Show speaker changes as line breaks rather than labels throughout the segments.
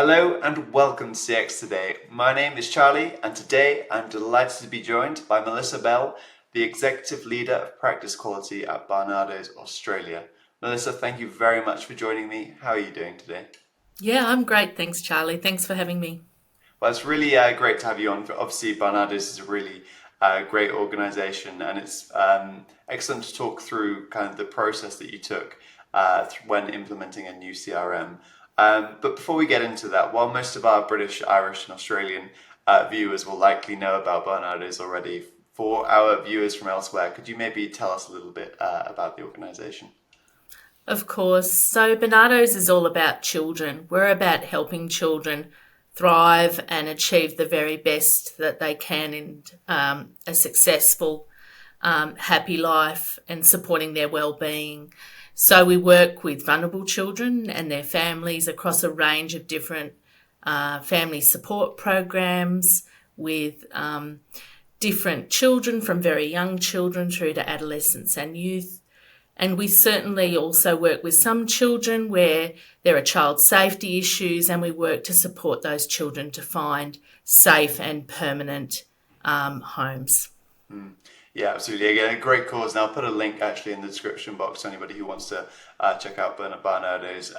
Hello and welcome to CX Today. My name is Charlie and today I'm delighted to be joined by Melissa Bell, the Executive Leader of Practice Quality at Barnardos Australia. Melissa, thank you very much for joining me. How are you doing today?
Yeah, I'm great. Thanks, Charlie. Thanks for having me.
Well, it's really great to have you on. Obviously, Barnardos is a really great organisation, and it's excellent to talk through kind of the process that you took when implementing a new CRM. But before we get into that, while most of our British, Irish, and Australian viewers will likely know about Barnardos already, for our viewers from elsewhere, could you maybe tell us a little bit about the organisation?
Of course. So, Barnardo's is all about children. We're about helping children thrive and achieve the very best that they can in a successful, happy life and supporting their well-being. So we work with vulnerable children and their families across a range of different family support programs with different children from very young children through to adolescents and youth. And we certainly also work with some children where there are child safety issues, and we work to support those children to find safe and permanent homes.
Yeah, absolutely. Again, a great cause. And I'll put a link actually in the description box to anybody who wants to check out Barnardo's.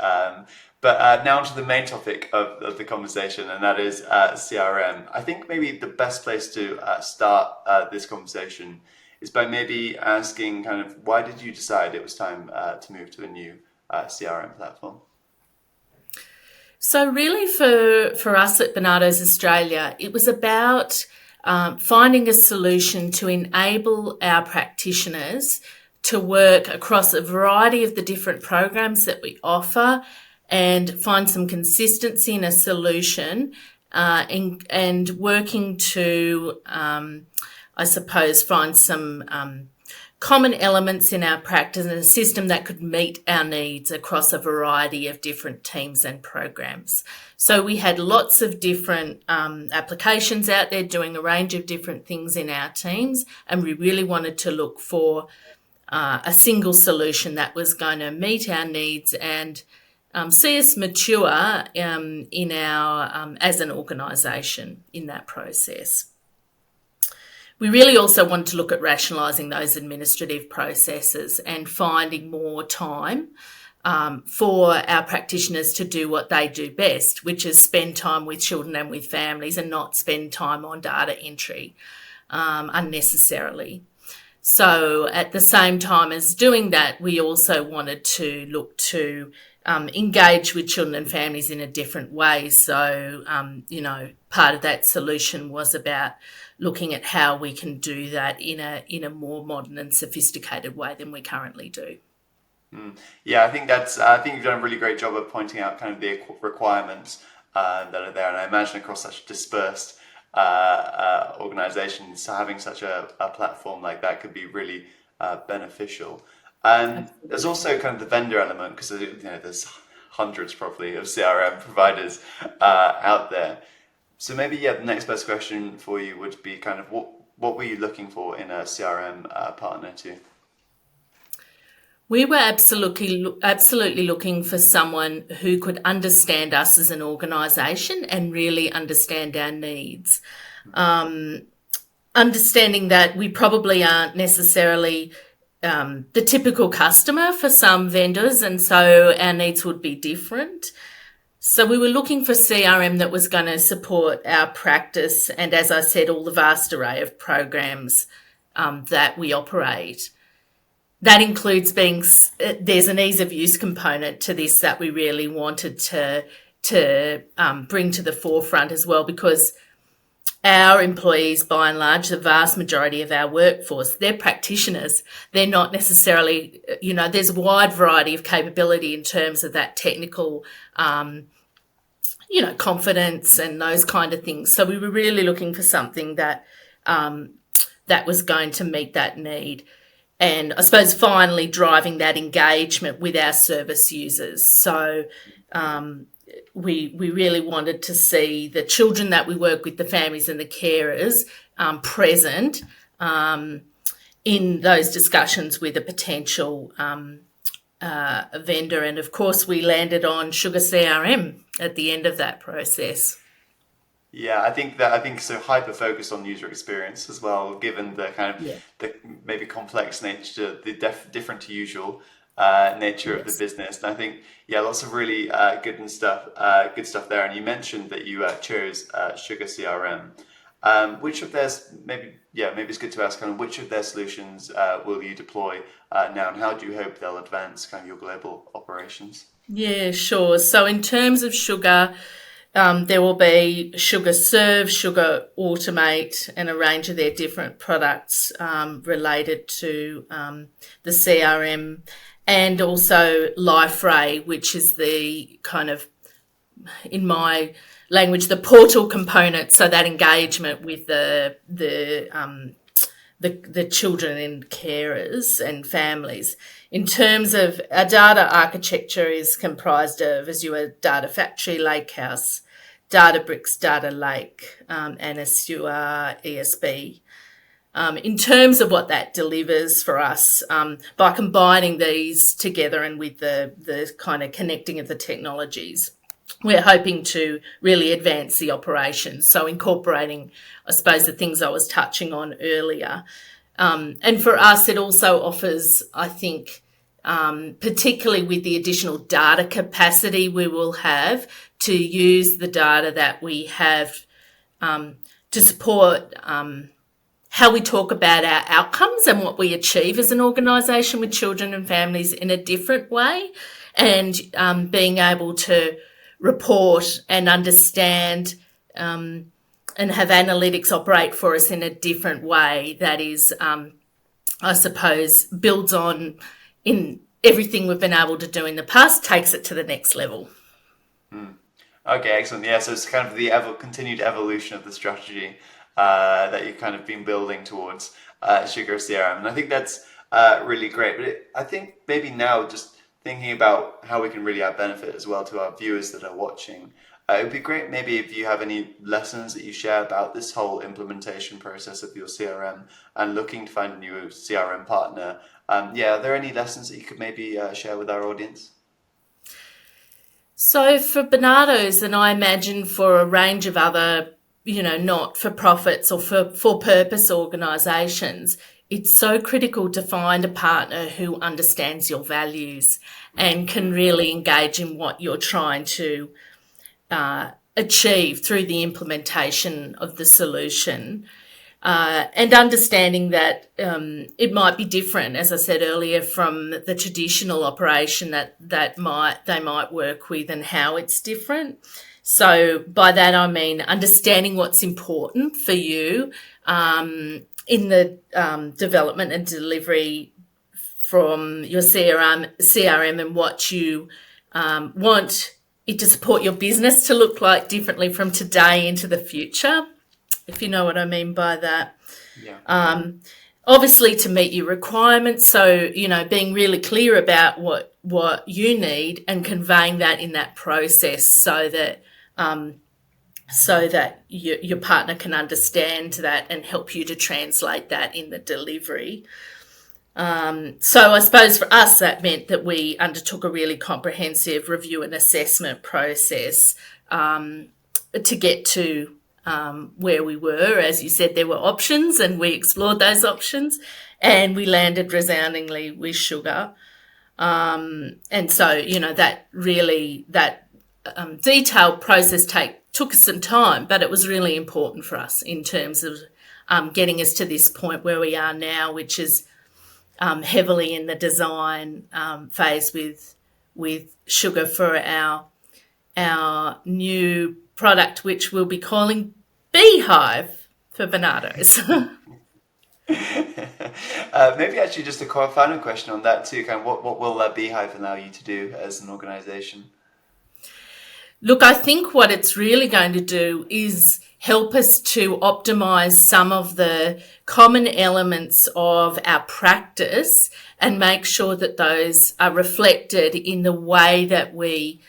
But now onto the main topic of the conversation, and that is CRM. I think maybe the best place to start this conversation is by maybe asking kind of why did you decide it was time to move to a new CRM platform?
So really for us at Barnardos Australia, it was about finding a solution to enable our practitioners to work across a variety of the different programs that we offer and find some consistency in a solution and working to, I suppose, find some common elements in our practice and a system that could meet our needs across a variety of different teams and programs. So we had lots of different applications out there doing a range of different things in our teams, and we really wanted to look for a single solution that was going to meet our needs and see us mature in our as an organisation in that process. We really also want to look at rationalising those administrative processes and finding more time for our practitioners to do what they do best, which is spend time with children and with families and not spend time on data entry unnecessarily. So at the same time as doing that, we also wanted to look to engage with children and families in a different way. So, part of that solution was about looking at how we can do that in a more modern and sophisticated way than we currently do.
Yeah, I think you've done a really great job of pointing out kind of the requirements that are there, and I imagine across such dispersed organisations, having such a platform like that could be really beneficial. And there's also kind of the vendor element because there's hundreds probably of CRM providers out there. So maybe the next best question for you would be kind of what were you looking for in a CRM partner too?
We were absolutely looking for someone who could understand us as an organisation and really understand our needs. Understanding that we probably aren't necessarily the typical customer for some vendors, and so our needs would be different. So we were looking for CRM that was going to support our practice and, as I said, all the vast array of programs that we operate. That includes there's an ease of use component to this that we really wanted to bring to the forefront as well, because our employees, by and large, the vast majority of our workforce, they're practitioners. They're not necessarily, there's a wide variety of capability in terms of that technical, confidence and those kind of things. So we were really looking for something that was going to meet that need. And I suppose finally driving that engagement with our service users. So we really wanted to see the children that we work with, the families and the carers present in those discussions with a potential vendor, and of course we landed on SugarCRM at the end of that process.
Yeah, I think so. Hyper focused on user experience as well, given the kind of
Yeah.
the maybe complex nature, the different to usual nature of the
Yes.
business. And I think yeah, lots of really good stuff there. And you mentioned that you chose Sugar CRM. Which of theirs maybe it's good to ask kind of which of their solutions will you deploy now, and how do you hope they'll advance kind of your global operations?
Yeah, sure. So in terms of sugar, there will be Sugar Serve, Sugar Automate, and a range of their different products related to the CRM, and also LifeRay, which is the kind of, in my language, the portal component, so that engagement with the children and carers and families. In terms of our data architecture is comprised of Azure Data Factory, Lakehouse, Databricks, Data Lake, and Azure ESB. In terms of what that delivers for us, by combining these together and with the kind of connecting of the technologies, we're hoping to really advance the operations. So incorporating, I suppose, the things I was touching on earlier. And for us, it also offers, I think, particularly with the additional data capacity we will have to use the data that we have to support how we talk about our outcomes and what we achieve as an organisation with children and families in a different way, and being able to report and understand and have analytics operate for us in a different way that is, I suppose, builds on in everything we've been able to do in the past, takes it to the next level.
Okay, excellent. Yeah, so it's kind of the continued evolution of the strategy that you've kind of been building towards Sugar CRM, and I think that's really great. But I think maybe now just thinking about how we can really add benefit as well to our viewers that are watching. It would be great maybe if you have any lessons that you share about this whole implementation process of your CRM and looking to find a new CRM partner. Are there any lessons that you could maybe share with our audience?
So for Barnardos, and I imagine for a range of other, not-for-profits or for-purpose organisations, it's so critical to find a partner who understands your values and can really engage in what you're trying to achieve through the implementation of the solution. And understanding that it might be different, as I said earlier, from the traditional operation that they might work with, and how it's different. So by that I mean understanding what's important for you in the development and delivery from your CRM, and what you want it to support your business to look like differently from today into the future, if you know what I mean by that.
Yeah.
Obviously to meet your requirements. So, being really clear about what you need and conveying that in that process so that your partner can understand that and help you to translate that in the delivery. So I suppose for us that meant that we undertook a really comprehensive review and assessment process to get to where we were. As you said, there were options and we explored those options, and we landed resoundingly with Sugar. And so, that detailed process took us some time, but it was really important for us in terms of getting us to this point where we are now, which is heavily in the design phase with Sugar for our new product, which we'll be calling Beehive for Barnardos.
Maybe actually just a final question on that too. Kind of what will that Beehive allow you to do as an organisation?
Look, I think what it's really going to do is help us to optimise some of the common elements of our practice and make sure that those are reflected in the way that we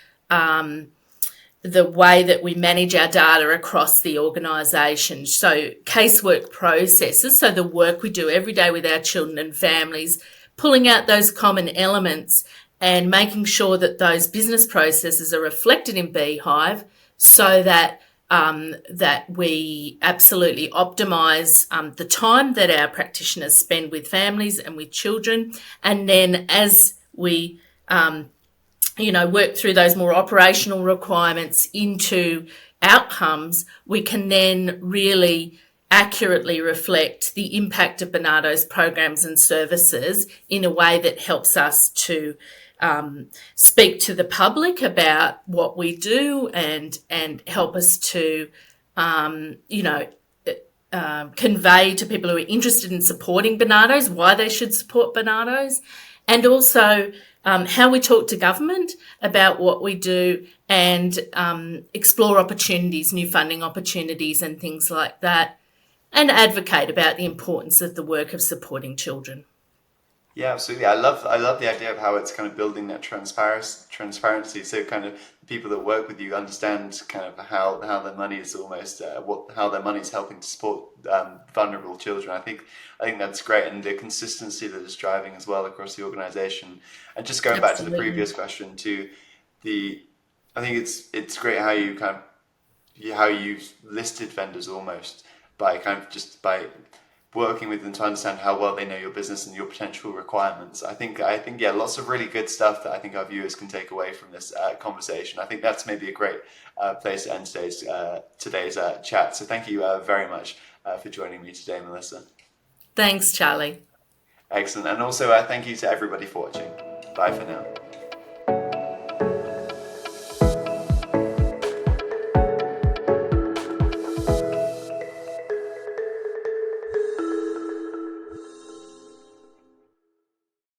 manage our data across the organisation. So casework processes, so the work we do every day with our children and families, pulling out those common elements and making sure that those business processes are reflected in Beehive so that that we absolutely optimise the time that our practitioners spend with families and with children. And then as we work through those more operational requirements into outcomes, we can then really accurately reflect the impact of Barnardo's programs and services in a way that helps us to speak to the public about what we do and help us to, convey to people who are interested in supporting Barnardos why they should support Barnardos, and also how we talk to government about what we do and explore opportunities, new funding opportunities and things like that, and advocate about the importance of the work of supporting children.
Yeah, absolutely. I love the idea of how it's kind of building that transparency. So kind of people that work with you understand kind of how their money is almost how their money is helping to support vulnerable children. I think that's great, and the consistency that it's driving as well across the organisation. And just going back to the
Absolutely.
previous question, I think it's great how you kind of how you listed vendors almost by kind of just by working with them to understand how well they know your business and your potential requirements. I think yeah, lots of really good stuff that I think our viewers can take away from this conversation. I think that's maybe a great place to end today's chat. So thank you very much for joining me today, Melissa.
Thanks, Charlie.
Excellent. And also thank you to everybody for watching. Bye for now.